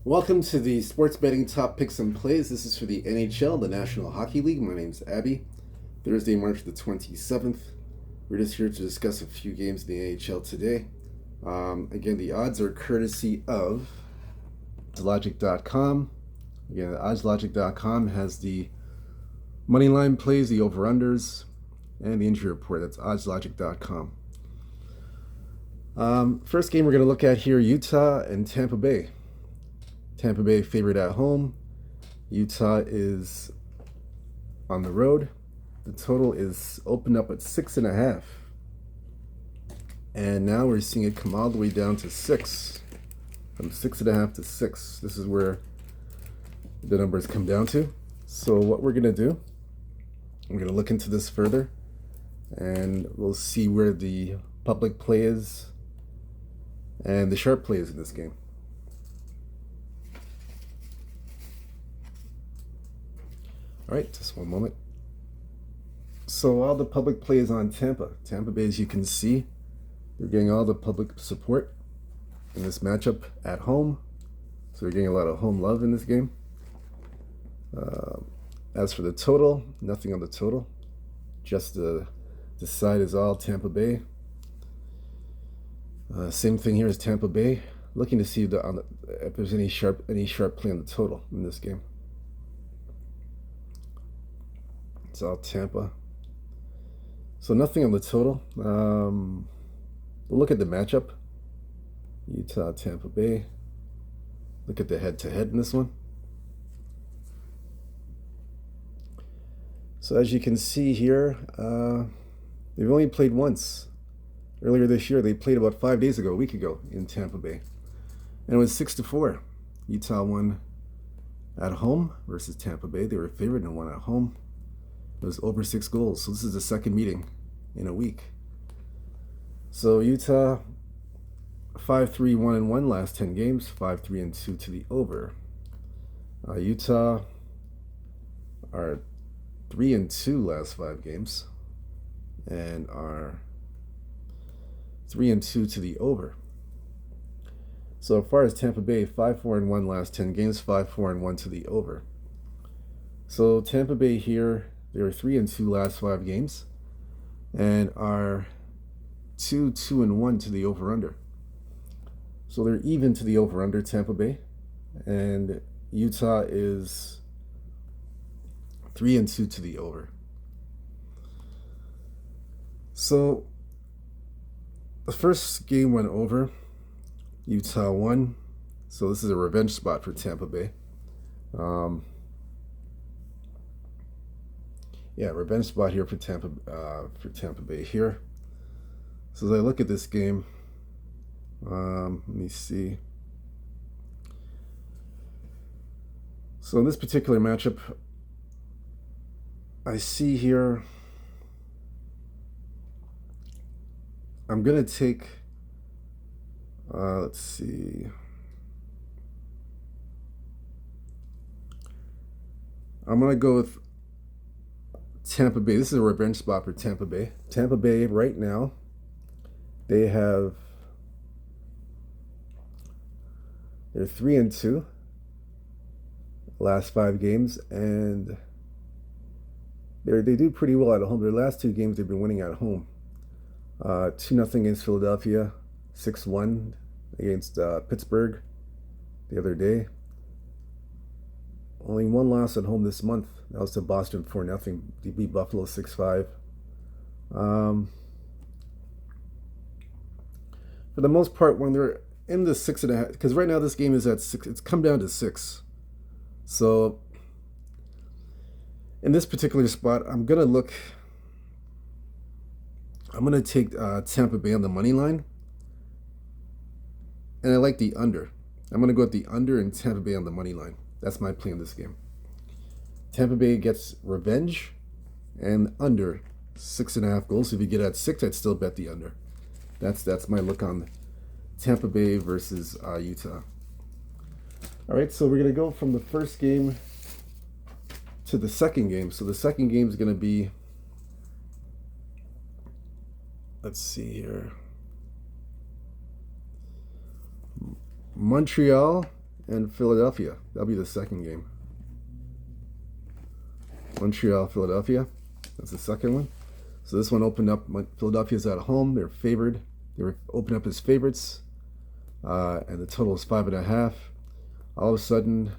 Welcome to the Sports Betting Top Picks and Plays. This is for the NHL, the National Hockey League. My name's Abby. Thursday, March the 27th. We're just here to discuss a few games in the NHL today. Again, the odds are courtesy of oddslogic.com. Again, oddslogic.com has the moneyline plays, the over-unders, and the injury report. That's oddslogic.com. First game we're going to look at here, Utah and Tampa Bay. Tampa Bay favored at home. Utah is on the road. The total is opened up at 6.5. And now we're seeing it come all the way down to 6. From 6.5 to 6. This is where the numbers come down to. So what we're going to do, we're going to look into this further. And we'll see where the public play is and the sharp play is in this game. All right, just one moment. So all the public play is on Tampa. Tampa Bay, as you can see, they're getting all the public support in this matchup at home. So they're getting a lot of home love in this game. As for the total, nothing on the total. Just the side is all Tampa Bay. Same thing here as Tampa Bay. Looking to see if there's any sharp play on the total in this game. It's all Tampa. So nothing on the total. We'll look at the matchup. Utah, Tampa Bay. Look at the head-to-head in this one. So as you can see here, they've only played once. Earlier this year, they played about 5 days ago, a week ago, in Tampa Bay. And it was 6-4. Utah won at home versus Tampa Bay. They were favored and won at home. It was over 6 goals. So this is the second meeting in a week. So Utah 5-3, 1-1 last 10 games, 5-3-2 to the over. Utah are 3-2 last 5 games and are 3-2 to the over. So as far as Tampa Bay, 5-4-1 last 10 games, 5-4-1 to the over. So Tampa Bay here, they were 3-2 last 5 games and are 2-1 to the over-under. So they're even to the over-under, Tampa Bay. And Utah is 3-2 to the over. So the first game went over. Utah won. So this is a revenge spot for Tampa Bay. Revenge spot here for Tampa Bay here. So as I look at this game, let me see. So in this particular matchup, I see here, I'm gonna take, let's see. I'm gonna go with Tampa Bay. This is a revenge spot for Tampa Bay. Tampa Bay right now, they're 3-2 last 5 games, and they do pretty well at home. Their last 2 games they've been winning at home. 2-0 against Philadelphia, 6-1 against Pittsburgh the other day. Only 1 loss at home this month. That was to Boston 4-0. They beat Buffalo 6-5. For the most part, when they're in the 6.5, because right now this game is at 6, it's come down to 6. So in this particular spot, I'm gonna take Tampa Bay on the money line, and I like the under. I'm gonna go with the under and Tampa Bay on the money line. That's my play in this game. Tampa Bay gets revenge and under 6.5 goals. So if you get at 6, I'd still bet the under. That's my look on Tampa Bay versus Utah. All right, so we're gonna go from the first game to the second game. So the second game is gonna be, let's see here, Montreal and Philadelphia. That'll be the second game. Montreal, Philadelphia. That's the second one. So this one opened up. Philadelphia's at home. They're favored. They were opened up as favorites, and the total is 5.5. All of a sudden,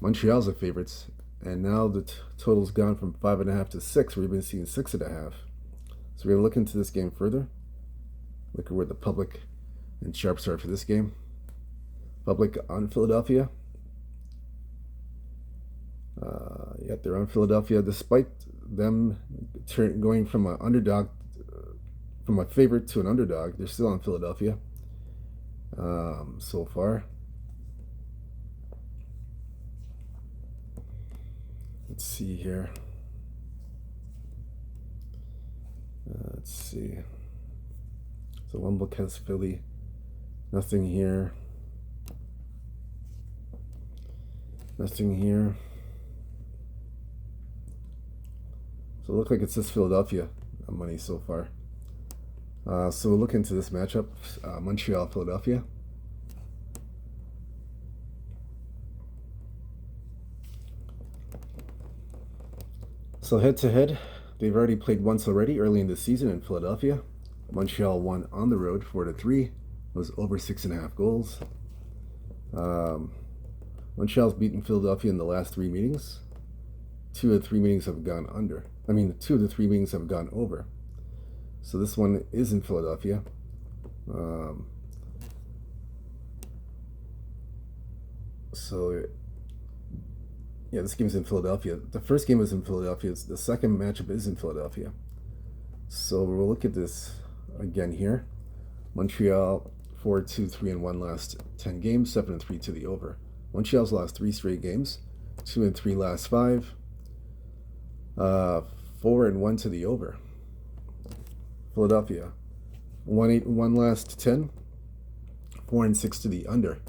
Montreal's the favorites, and now the total's gone from 5.5 to 6. We've been seeing 6.5. So we're gonna look into this game further. Look at where the public and sharps are for this game. Public on Philadelphia. Yet they're on Philadelphia, despite them going from an underdog, from a favorite to an underdog. They're still on Philadelphia so far. Let's see here. Let's see. So one book has Philly. Nothing here. Nothing here. So it looks like it's just Philadelphia money so far. So we'll look into this matchup, Montreal, Philadelphia. So head to head, they've already played once already early in the season in Philadelphia. Montreal won on the road 4-3. Was over 6.5 goals. Montreal's beaten Philadelphia in the last 3 meetings. 2 of the 3 meetings have gone under. 2 of the 3 meetings have gone over. So this one is in Philadelphia. Yeah, this game's in Philadelphia. The first game was in Philadelphia. The second matchup is in Philadelphia. So we'll look at this again here. Montreal 4-2, 3-1 last 10 games, 7-3 to the over. Montreal's lost 3 straight games, 2-3 last 5, 4-1 to the over. Philadelphia 1-8-1 last 10, 4-6 to the under.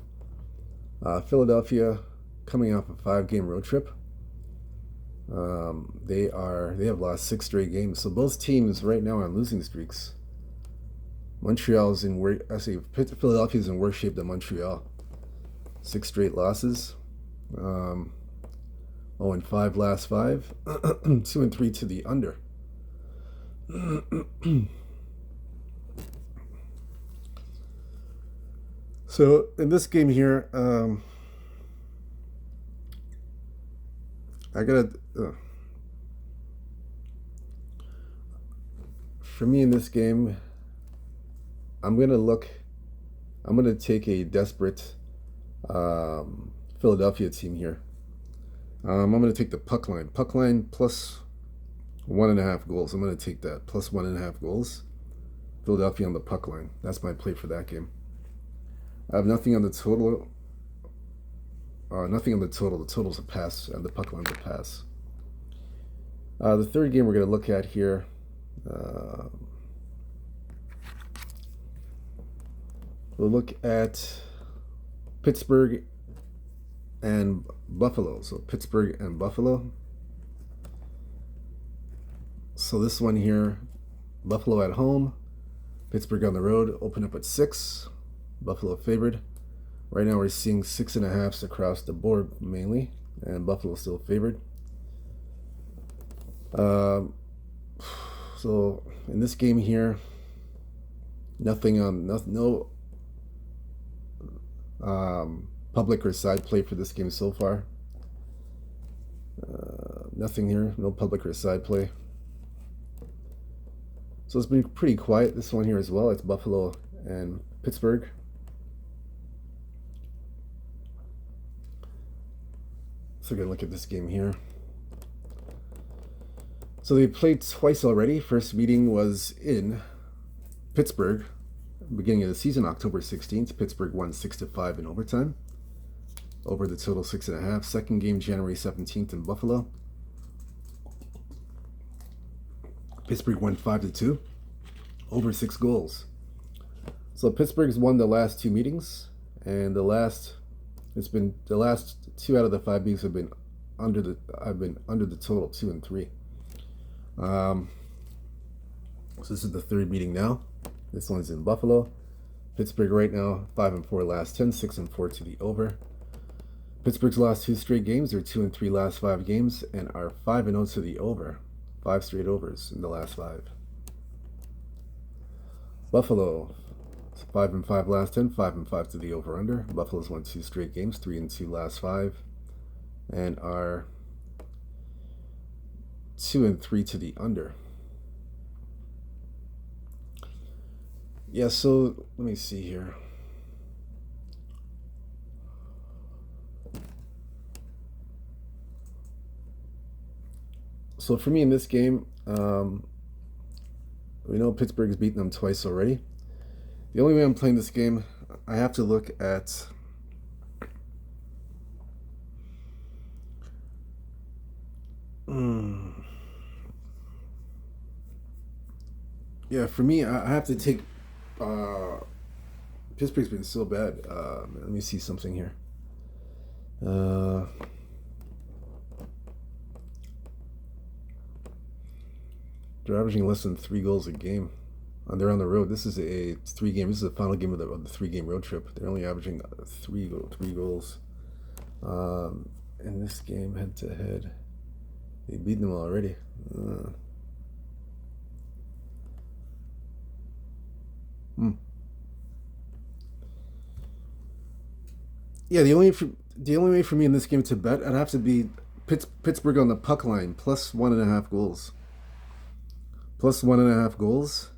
Philadelphia coming off a 5-game road trip. They have lost 6 straight games. So both teams right now are on losing streaks. Montreal's in worse. Philadelphia's in worse shape than Montreal. 6 straight losses. 0-5 last 5. 2-3 to the under. So in this game here, for me in this game, I'm gonna take a desperate Philadelphia team here. I'm gonna take the puck line. Puck line plus 1.5 goals. I'm gonna take that plus 1.5 goals. Philadelphia on the puck line. That's my play for that game. I have nothing on the total. Nothing on the total. The total's a pass, and the puck line's a pass. The third game we're gonna look at here. We'll look at Pittsburgh and Buffalo. So Pittsburgh and Buffalo. So this one here, Buffalo at home, Pittsburgh on the road, open up at 6. Buffalo favored. Right now we're seeing 6.5s across the board mainly, and Buffalo still favored. So in this game here, no public or side play for this game so far. Nothing here, no public or side play. So it's been pretty quiet this one here as well. It's Buffalo and Pittsburgh. So we're going to look at this game here. So they played twice already. First meeting was in Pittsburgh, beginning of the season, October 16th. Pittsburgh won 6-5 in overtime. Over the total 6.5. Second game, January 17th in Buffalo. Pittsburgh won 5-2. Over 6 goals. So Pittsburgh's won the last 2 meetings, and the last 2 out of the 5 meetings have been under the total, 2 and 3. So this is the third meeting now. This one's in Buffalo. Pittsburgh right now 5-4 last 10, 6-4 to the over. Pittsburgh's lost 2 straight games. They're 2-3 last 5 games and are 5-0 to the over. 5 straight overs in the last 5. Buffalo, 5-5 last 10, 5-5 to the over/under. Buffalo's won 2 straight games, 3-2 last 5, and are 2-3 to the under. Yeah, so let me see here. So for me in this game, we know Pittsburgh's beaten them twice already. The only way I'm playing this game, I have to look at yeah, for me, I have to take Pittsburgh's been so bad. Let me see something here. They're averaging less than 3 goals a game. And they're on the road. This is a 3-game. This is the final game of the 3-game road trip. They're only averaging 3 goals. In this game, head to head, they've beaten them already. Yeah, the only way for me in this game to bet, I'd have to be Pittsburgh on the puck line plus 1.5 goals. Plus 1.5 goals.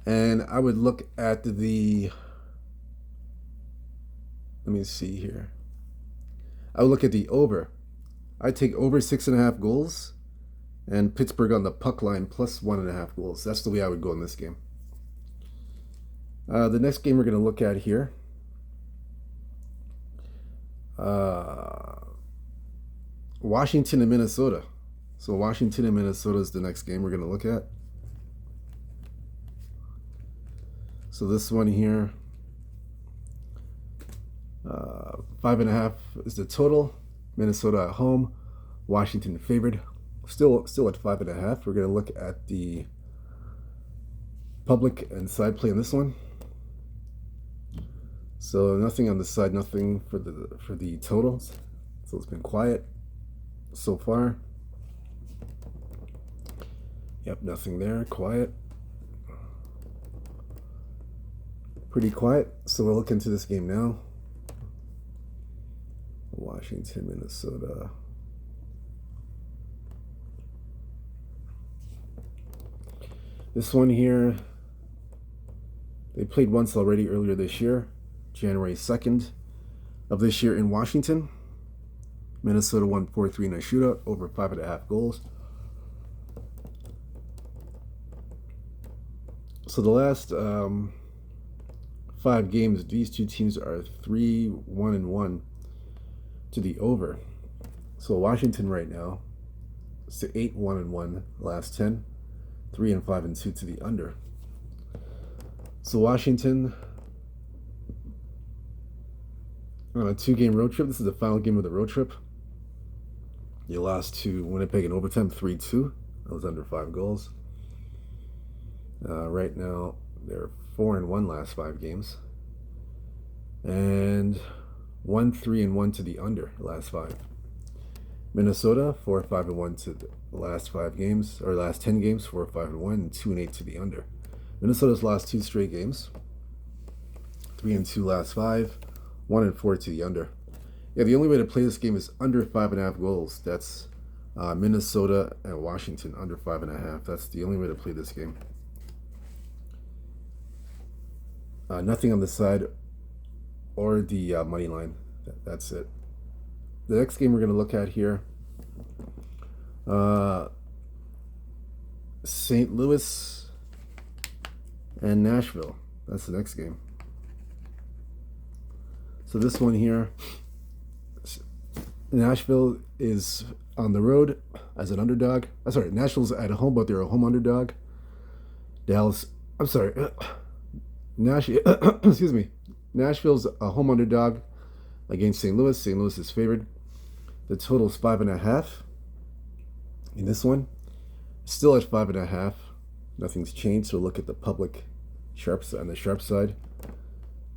And I would look at the, let me see here. I would look at the over. I'd take over 6.5 goals and Pittsburgh on the puck line plus 1.5 goals. That's the way I would go in this game. The next game we're going to look at here. Washington and Minnesota. So Washington and Minnesota is the next game we're going to look at. So this one here, 5.5 is the total. Minnesota at home, Washington favored. Still at 5.5. We're going to look at the public and side play on this one. So nothing on the side, nothing for the totals. So it's been quiet so far. Yep, nothing there. Quiet. Pretty quiet. So we'll look into this game now. Washington, Minnesota. This one here, they played once already earlier this year, January 2nd of this year in Washington. Minnesota won 4-3 in a shootout, over 5.5 goals. So the last 5 games, these two teams are 3-1-1 to the over. So Washington right now, 8-1-1 last 10, 3-5-2 to the under. So Washington on a 2-game road trip. This is the final game of the road trip. You lost to Winnipeg in overtime, 3-2. That was under 5 goals. Right now, they're 4-1 last 5 games. And 1-3-1 to the under last 5. Minnesota, 4-5-1 to the last 5 games, or last 10 games, 4-5-1, and 2-8 to the under. Minnesota's lost 2 straight games. 3-2 last 5, 1-4 to the under. Yeah, the only way to play this game is under 5.5 goals. That's Minnesota and Washington under 5.5. That's the only way to play this game. Nothing on the side or the money line. That's it. The next game we're going to look at here, St. Louis and Nashville. That's the next game. So this one here, Nashville is on the road as an underdog. Nashville's at home, but they're a home underdog. Excuse me. Nashville's a home underdog against St. Louis. St. Louis is favored. The total is 5.5 in this one. Still at 5.5. Nothing's changed. So look at the public sharps on the sharp side.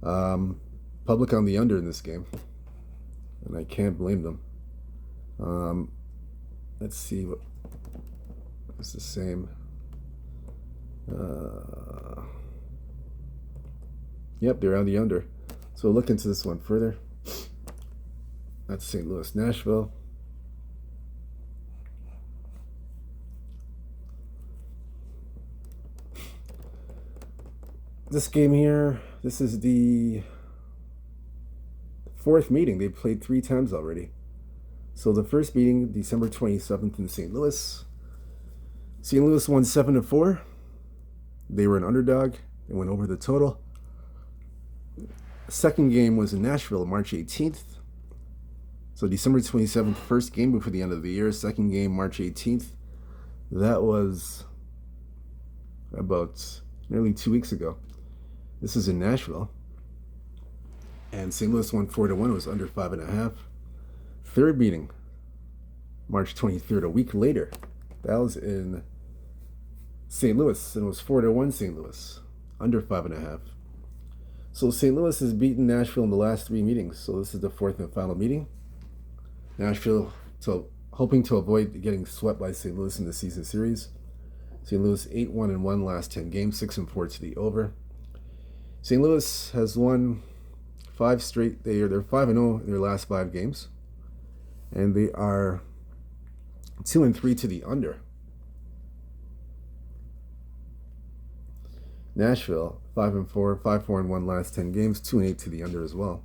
Public on the under in this game. and I can't blame them. Let's see what it's the same. Yep, they're on the under. So look into this one further. That's St. Louis, Nashville. This game here, this is the fourth meeting. They've played 3 times already. So the first meeting, December 27th in St. Louis. St. Louis won 7-4. They were an underdog. They went over the total. Second game was in Nashville, March 18th. So December 27th, first game before the end of the year. Second game, March 18th. That was about nearly 2 weeks ago. This is in Nashville. And St. Louis won 4-1. It was under 5.5. Third meeting, March 23rd, a week later. That was in St. Louis, and it was 4-1 St. Louis, under 5.5. So St. Louis has beaten Nashville in the last 3 meetings. So this is the fourth and final meeting. Nashville hoping to avoid getting swept by St. Louis in the season series. St. Louis 8-1-1 last 10 games, 6-4 to the over. St. Louis has won 5 straight. They're 5-0 in their last 5 games, and they are 2-3 to the under. Nashville 5-4, 5-4-1 last 10 games, 2-8 to the under as well.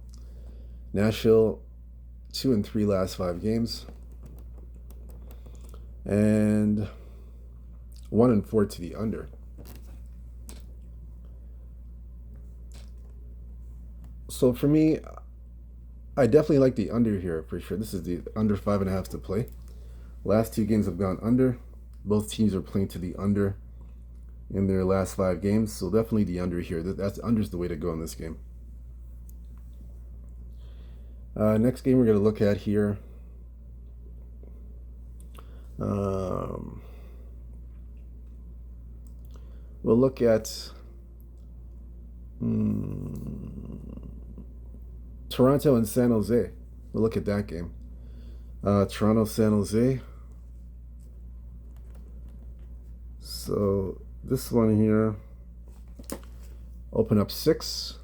Nashville 2-3 last 5 games, and 1-4 to the under. So for me, I definitely like the under here for sure. This is the under 5.5 to play. Last 2 games have gone under. Both teams are playing to the under in their last 5 games, so definitely the under here. That's under's the way to go in this game. Next game we're going to look at here. We'll look at Toronto and San Jose. We'll look at that game. Toronto, San Jose. So this one here, open up 6.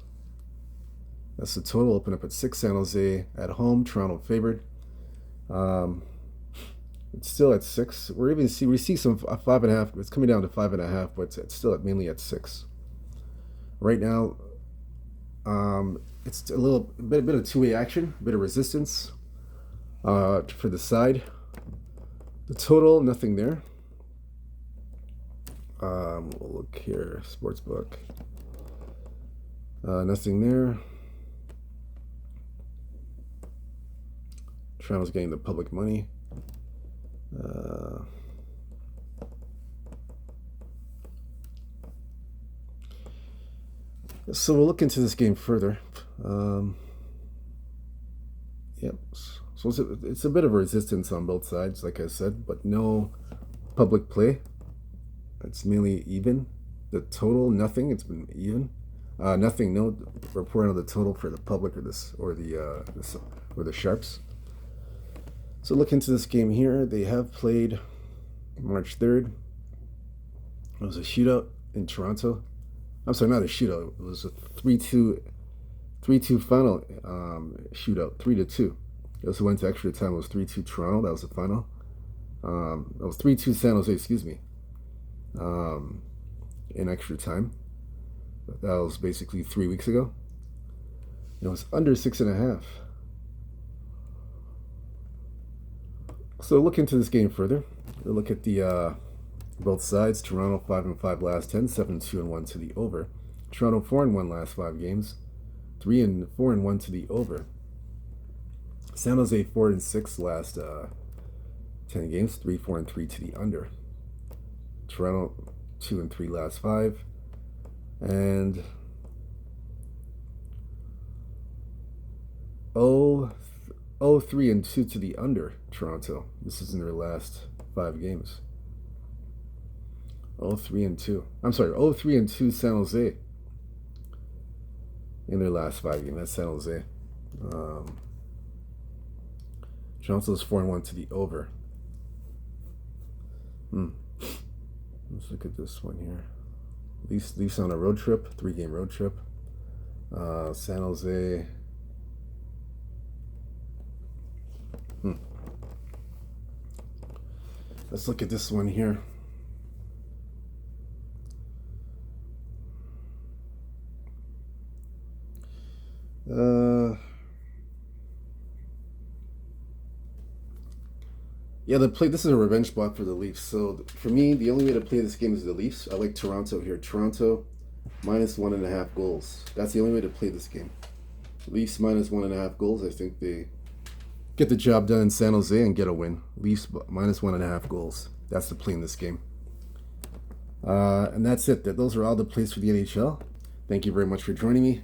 That's the total. Open up at 6. San Jose at home. Toronto favored. It's still at 6. We see some 5.5. It's coming down to 5.5, but it's still mainly at 6. Right now, it's a bit of two-way action, a bit of resistance for the side. The total, nothing there. We'll look here, sportsbook. Nothing there. Toronto's getting the public money. So we'll look into this game further. Yep. So it's a bit of a resistance on both sides, like I said, but no public play. It's mainly even. The total, nothing. It's been even. Nothing. No report on the total for the public or the sharps. So look into this game here. They have played March 3rd. It was a shootout in Toronto. I'm sorry, not a shootout. It was a 3-2 final shootout, 3-2. It also went to extra time. It was 3-2 Toronto. That was the final. That was 3-2 San Jose, excuse me, in extra time. That was basically 3 weeks ago. It was under 6.5. So look into this game further. We'll look at the both sides. Toronto 5-5 last 10, 7-2-1 to the over. Toronto 4-1 last 5 games, 3-4-1 to the over. San Jose 4-6 last 10 games, 3-4-3 to the under. Toronto 2-3 last 5, and 0-3-2 to the under. Toronto. This is in their last 5 games. 0-3-2. I'm sorry, 0-3-2 San Jose in their last 5 games. That's San Jose. Toronto's 4-1 to the over. Let's look at this one here. Leafs on a road trip, 3-game road trip. San Jose. Let's look at this one here. Yeah, this is a revenge spot for the Leafs. So for me, the only way to play this game is the Leafs. I like Toronto here. Toronto minus 1.5 goals. That's the only way to play this game. Leafs minus 1.5 goals. I think they get the job done in San Jose and get a win. Leafs minus 1.5 goals. That's the play in this game. And that's it. Those are all the plays for the NHL. Thank you very much for joining me.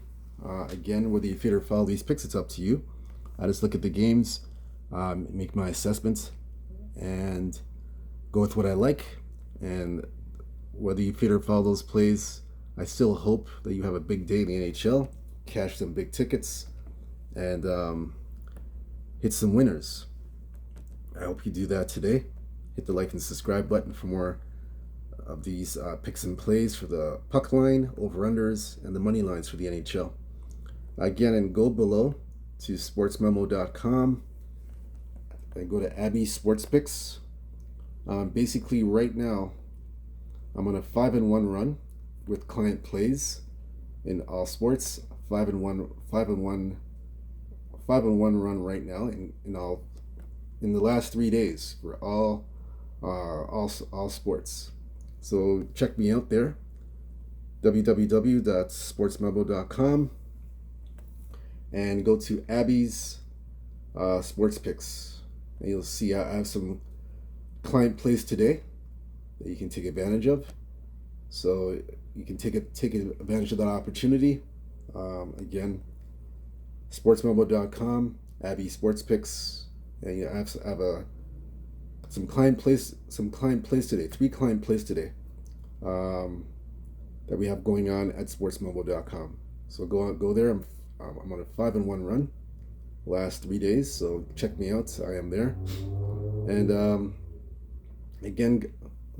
Again, whether you fit or follow these picks, it's up to you. I just look at the games, make my assessments, and go with what I like. And whether you fit or follow those plays, I still hope that you have a big day in the NHL, cash some big tickets, and hit some winners. I hope you do that today. Hit the like and subscribe button for more of these picks and plays for the puck line, over-unders, and the money lines for the NHL. Again, and go below to sportsmemo.com and go to Abby Sports Picks. Basically, right now, I'm on a 5-1 run with client plays in all sports. 5-1 run right now in the last 3 days for all sports. So check me out there, www.sportsmemo.com, and go to Abby's Sports Picks. And you'll see I have some client plays today that you can take advantage of. So you can take advantage of that opportunity. Again, sportsmemo.com, Abby Sports Picks, and I have some client plays today, 3 client plays today that we have going on at sportsmemo.com. So go there. I'm on a 5-1 run last 3 days, so check me out. I am there. And again,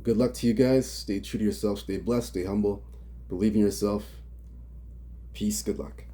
good luck to you guys. Stay true to yourself, stay blessed, stay humble, believe in yourself. Peace, good luck.